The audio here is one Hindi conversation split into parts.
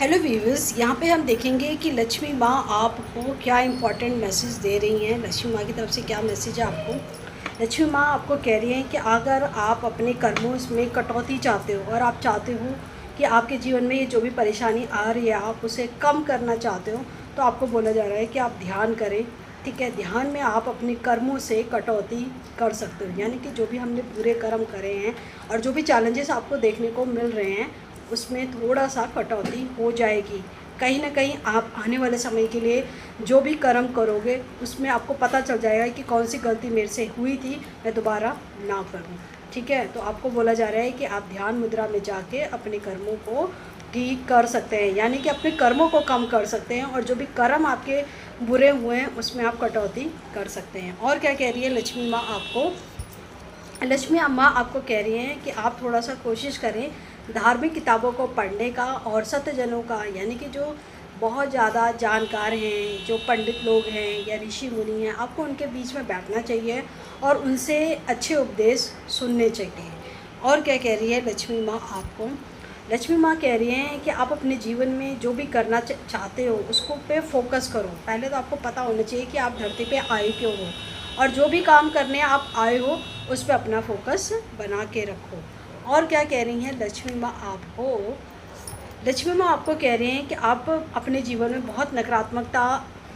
हेलो व्यूअर्स, यहाँ पे हम देखेंगे कि लक्ष्मी माँ आपको क्या इम्पोर्टेंट मैसेज दे रही हैं। लक्ष्मी माँ की तरफ से क्या मैसेज है आपको। लक्ष्मी माँ आपको कह रही हैं कि अगर आप अपने कर्मों में कटौती चाहते हो और आप चाहते हो कि आपके जीवन में ये जो भी परेशानी आ रही है आप उसे कम करना चाहते हो, तो आपको बोला जा रहा है कि आप ध्यान करें। ठीक है, ध्यान में आप अपने कर्मों से कटौती कर सकते हो, यानी कि जो भी हमने बुरे कर्म करे हैं और जो भी चैलेंजेस आपको देखने को मिल रहे हैं उसमें थोड़ा सा कटौती हो जाएगी। कहीं ना कहीं आप आने वाले समय के लिए जो भी कर्म करोगे उसमें आपको पता चल जाएगा कि कौन सी गलती मेरे से हुई थी, मैं दोबारा ना करूं। ठीक है, तो आपको बोला जा रहा है कि आप ध्यान मुद्रा में जाके अपने कर्मों को ठीक कर सकते हैं, यानी कि अपने कर्मों को कम कर सकते हैं और जो भी कर्म आपके बुरे हुए हैं उसमें आप कटौती कर सकते हैं। और क्या कह रही है लक्ष्मी माँ आपको। लक्ष्मी अम्मा आपको कह रही हैं कि आप थोड़ा सा कोशिश करें धार्मिक किताबों को पढ़ने का और सत्तजनों का, यानी कि जो बहुत ज़्यादा जानकार हैं, जो पंडित लोग हैं या ऋषि मुनि हैं, आपको उनके बीच में बैठना चाहिए और उनसे अच्छे उपदेश सुनने चाहिए। और क्या कह रही है लक्ष्मी माँ आपको। लक्ष्मी माँ कह रही हैं कि आप अपने जीवन में जो भी करना चाहते हो उसको पे फोकस करो। पहले तो आपको पता होना चाहिए कि आप धरती पे आए क्यों हो और जो भी काम करने आप आए हो उस पर अपना फोकस बना के रखो। और क्या कह रही हैं लक्ष्मी माँ आपको। लक्ष्मी माँ आपको कह रही हैं कि आप अपने जीवन में बहुत नकारात्मकता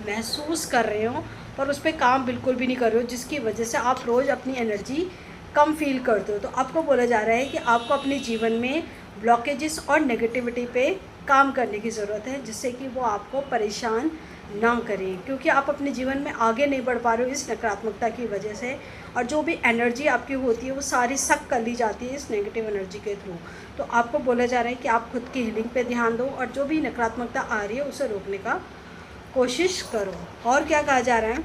महसूस कर रहे हो पर उस पर काम बिल्कुल भी नहीं कर रहे हो, जिसकी वजह से आप रोज़ अपनी एनर्जी कम फील करते हो। तो आपको बोला जा रहा है कि आपको अपने जीवन में ब्लॉकेजेस और नेगेटिविटी पे काम करने की ज़रूरत है, जिससे कि वो आपको परेशान ना करें, क्योंकि आप अपने जीवन में आगे नहीं बढ़ पा रहे हो इस नकारात्मकता की वजह से। और जो भी एनर्जी आपकी होती है वो सारी सक कर ली जाती है इस नेगेटिव एनर्जी के थ्रू। तो आपको बोला जा रहा है कि आप खुद की हीलिंग पे ध्यान दो और जो भी नकारात्मकता आ रही है उसे रोकने का कोशिश करो। और क्या कहा जा रहा है,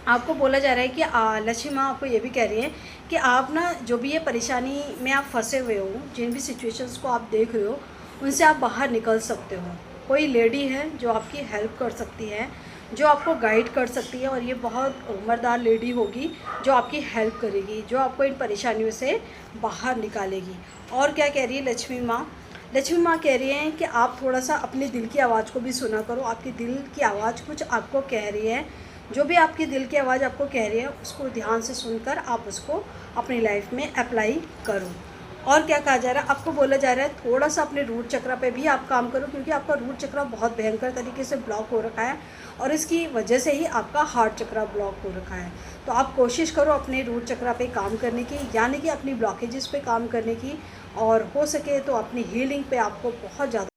आपको बोला जा रहा है कि लक्ष्मी माँ आपको ये भी कह रही है कि आप ना जो भी ये परेशानी में आप फंसे हुए हो, जिन भी सिचुएशंस को आप देख रहे हो उनसे आप बाहर निकल सकते हो। कोई लेडी है जो आपकी हेल्प कर सकती है, जो आपको गाइड कर सकती है, और ये बहुत उम्रदार लेडी होगी जो आपकी हेल्प करेगी, जो आपको इन परेशानियों से बाहर निकालेगी। और क्या कह रही है लक्ष्मी माँ। लक्ष्मी माँ कह रही हैं कि आप थोड़ा सा अपने दिल की आवाज़ को भी सुना करो। आपकी दिल की आवाज़ कुछ आपको कह रही है, जो भी आपकी दिल की आवाज़ आपको कह रही है उसको ध्यान से सुनकर आप उसको अपनी लाइफ में अप्लाई करो। और क्या कहा जा रहा है, आपको बोला जा रहा है थोड़ा सा अपने रूट चक्र पे भी आप काम करो, क्योंकि आपका रूट चक्र बहुत भयंकर तरीके से ब्लॉक हो रखा है और इसकी वजह से ही आपका हार्ट चक्र ब्लॉक हो रखा है। तो आप कोशिश करो अपने रूट चक्र पे काम करने की, यानी कि अपनी ब्लॉकेजेस पे काम करने की, और हो सके तो अपनी हीलिंग पे आपको बहुत ज़्यादा